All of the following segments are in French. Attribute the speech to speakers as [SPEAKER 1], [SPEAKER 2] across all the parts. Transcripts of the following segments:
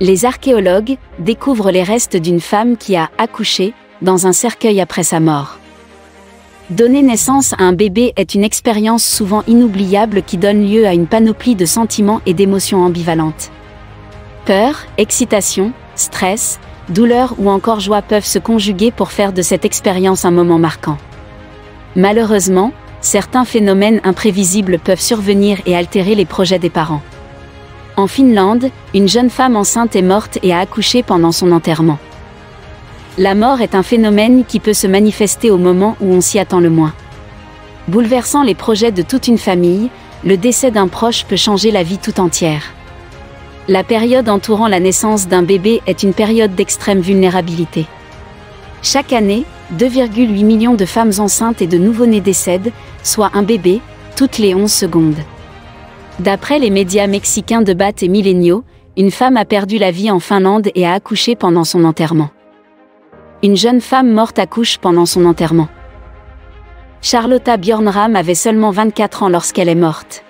[SPEAKER 1] Les archéologues découvrent les restes d'une femme qui a accouché dans un cercueil après sa mort. Donner naissance à un bébé est une expérience souvent inoubliable qui donne lieu à une panoplie de sentiments et d'émotions ambivalentes. Peur, excitation, stress, douleur ou encore joie peuvent se conjuguer pour faire de cette expérience un moment marquant. Malheureusement, certains phénomènes imprévisibles peuvent survenir et altérer les projets des parents. En Finlande, une jeune femme enceinte est morte et a accouché pendant son enterrement. La mort est un phénomène qui peut se manifester au moment où on s'y attend le moins. Bouleversant les projets de toute une famille, le décès d'un proche peut changer la vie tout entière. La période entourant la naissance d'un bébé est une période d'extrême vulnérabilité. Chaque année, 2,8 millions de femmes enceintes et de nouveau-nés décèdent, soit un bébé, toutes les 11 secondes. D'après les médias mexicains de Bat et Milenio, une femme a perdu la vie en Finlande et a accouché pendant son enterrement. Une jeune femme morte accouche pendant son enterrement. Charlotta Bjornram avait seulement 24 ans lorsqu'elle est morte.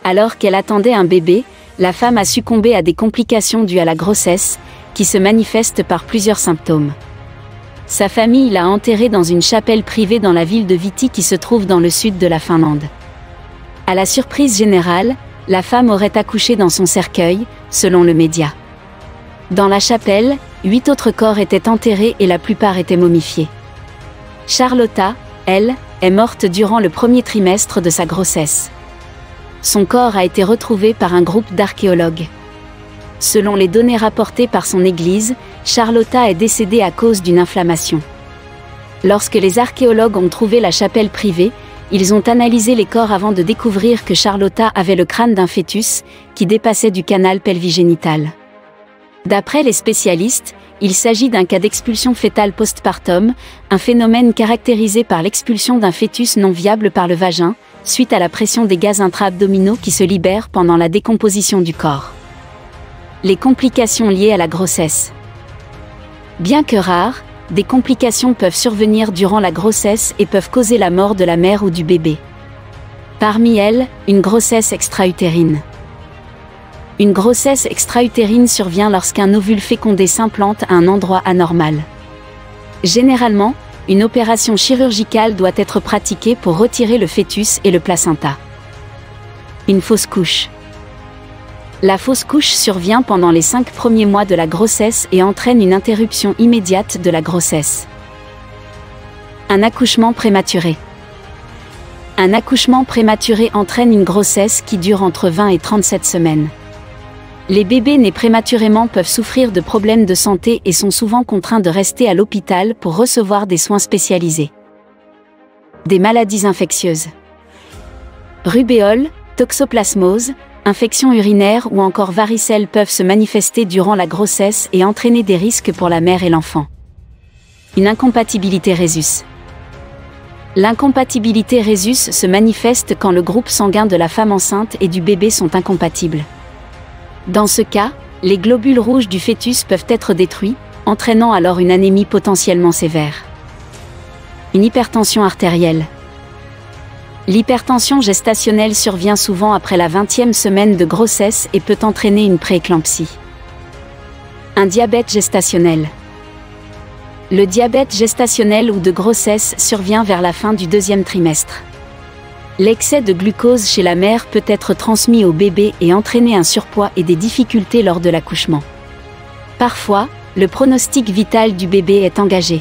[SPEAKER 1] Alors qu'elle attendait un bébé, la femme a succombé à des complications dues à la grossesse, qui se manifestent par plusieurs symptômes. Sa famille l'a enterrée dans une chapelle privée dans la ville de Vihti qui se trouve dans le sud de la Finlande. À la surprise générale, la femme aurait accouché dans son cercueil, selon le média. Dans la chapelle, 8 autres corps étaient enterrés et la plupart étaient momifiés. Charlotta, elle, est morte durant le premier trimestre de sa grossesse. Son corps a été retrouvé par un groupe d'archéologues. Selon les données rapportées par son église, Charlotta est décédée à cause d'une inflammation. Lorsque les archéologues ont trouvé la chapelle privée, ils ont analysé les corps avant de découvrir que Charlotta avait le crâne d'un fœtus, qui dépassait du canal pelvigénital. D'après les spécialistes, il s'agit d'un cas d'expulsion fœtale postpartum, un phénomène caractérisé par l'expulsion d'un fœtus non viable par le vagin, suite à la pression des gaz intra-abdominaux qui se libèrent pendant la décomposition du corps. Les complications liées à la grossesse. Bien que rares, des complications peuvent survenir durant la grossesse et peuvent causer la mort de la mère ou du bébé. Parmi elles, une grossesse extra-utérine. Une grossesse extra-utérine survient lorsqu'un ovule fécondé s'implante à un endroit anormal. Généralement, une opération chirurgicale doit être pratiquée pour retirer le fœtus et le placenta. Une fausse couche. La fausse couche survient pendant les 5 premiers mois de la grossesse et entraîne une interruption immédiate de la grossesse. Un accouchement prématuré. Un accouchement prématuré entraîne une grossesse qui dure entre 20 et 37 semaines. Les bébés nés prématurément peuvent souffrir de problèmes de santé et sont souvent contraints de rester à l'hôpital pour recevoir des soins spécialisés. Des maladies infectieuses. Rubéole, toxoplasmose, infections urinaires ou encore varicelle peuvent se manifester durant la grossesse et entraîner des risques pour la mère et l'enfant. Une incompatibilité rhésus. L'incompatibilité rhésus se manifeste quand le groupe sanguin de la femme enceinte et du bébé sont incompatibles. Dans ce cas, les globules rouges du fœtus peuvent être détruits, entraînant alors une anémie potentiellement sévère. Une hypertension artérielle. L'hypertension gestationnelle survient souvent après la 20e semaine de grossesse et peut entraîner une prééclampsie. Un diabète gestationnel. Le diabète gestationnel ou de grossesse survient vers la fin du 2e trimestre. L'excès de glucose chez la mère peut être transmis au bébé et entraîner un surpoids et des difficultés lors de l'accouchement. Parfois, le pronostic vital du bébé est engagé.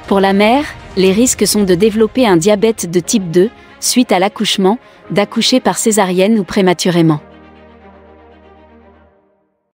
[SPEAKER 1] Pour la mère, les risques sont de développer un diabète de type 2, suite à l'accouchement, d'accoucher par césarienne ou prématurément.